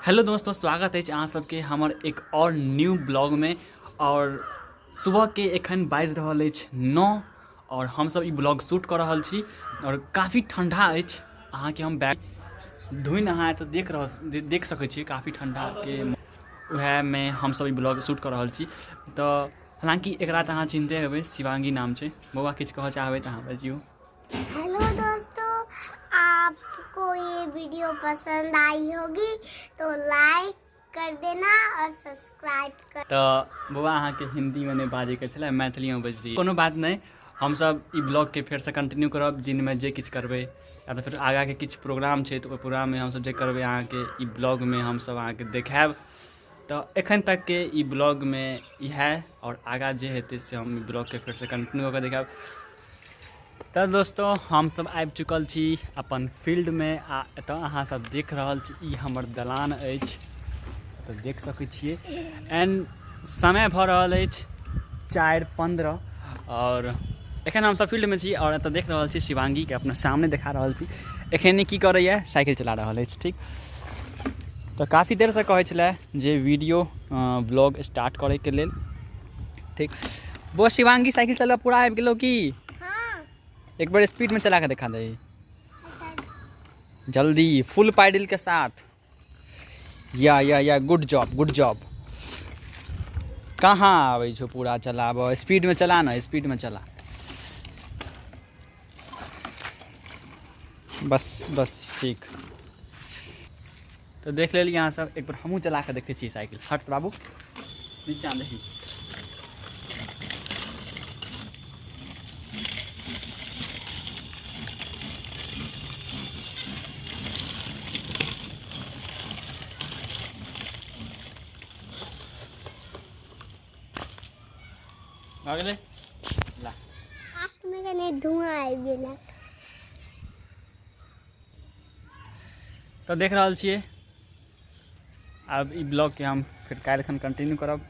Hello दोस्तों, स्वागत है अहाँ सबके हमर एक और न्यू ब्लॉग में। और सुबह के एखन बाजि रहल अछि 9 और हम सब ई ब्लॉग शूट कर रहल छी। और काफ़ी ठंडा अछि, अहाँके हम बैग धुनि अहाँ तो देख सकै छी काफ़ी ठंडा के वह में हम सब ई ब्लॉग शूट कर रहल छी। तो हालांकि एकरा तो अहाँ चिन्हते हेबै, शिवांगी नाम छै। बौआ किछु कहऽ चाहबै तऽ अहाँ बजियौ। हेलो दोस्तों, आपको ये वीडियो पसंद आई होगी तो लाइक कर देना और सब्सक्राइब कर। तो बौआ अहाँ के हिंदी में नहीं बाजे के छलै, मैथिली में बजिए। कोनो बात नहीं, हम सब ई ब्लॉग के फिर से कंटिन्यू करब। दिन में जे किछु करबै या तो फिर आगा के किछु प्रोग्राम छै तो प्रोग्राम में हम सब जे करबै अहाँ के ई ब्लॉग में हम सब अहाँ के देखाएब। तो एखन तक के ई ब्लॉग में इएह, और आगा जे हेतै से हम ई ब्लॉग के फिर से कंटिन्यू करके देखाएब। तो दोस्तों हम सब आबि चुकल छी अपन फील्ड में। आ एतऽ अहाँ सब देख रहल छी ई हमर दलान अछि, तो देख सकै छियै। एंड समय भऽ रहल अछि 4:15 और एखन हम सब फील्ड में छी। और एतऽ देख रहल छी शिवांगी के अपना सामने देखा रहल छी। एखन की करैए, साइकिल चला रहल अछि। ठीक, तो काफ़ी देर से कहै छलै जे वीडियो ब्लॉग स्टार्ट करे के लेल। ठीक, वो शिवांगी साइकिल चलबा पूरा आबि गेलो की? हाँ। एक बार स्पीड में चला के दिखा दे जल्दी, फुल पैडल के साथ। या गुड जॉब, गुड जॉब। कहाँ आवे छो पूरा चलाब, स्पीड में चला ना, स्पीड में चला। बस ठीक। तो देख लेलिए यहाँ सब, एक बार हमहूँ चला के देखे छी साइकिल। हट बाबू, नीचा देखी। आ गेलै ला। लास्ट में कने धुआं आबि गेला। तो देख रहल छियै, अब ई ब्लॉग के हम फिर काल्हि खन कंटिन्यू करब।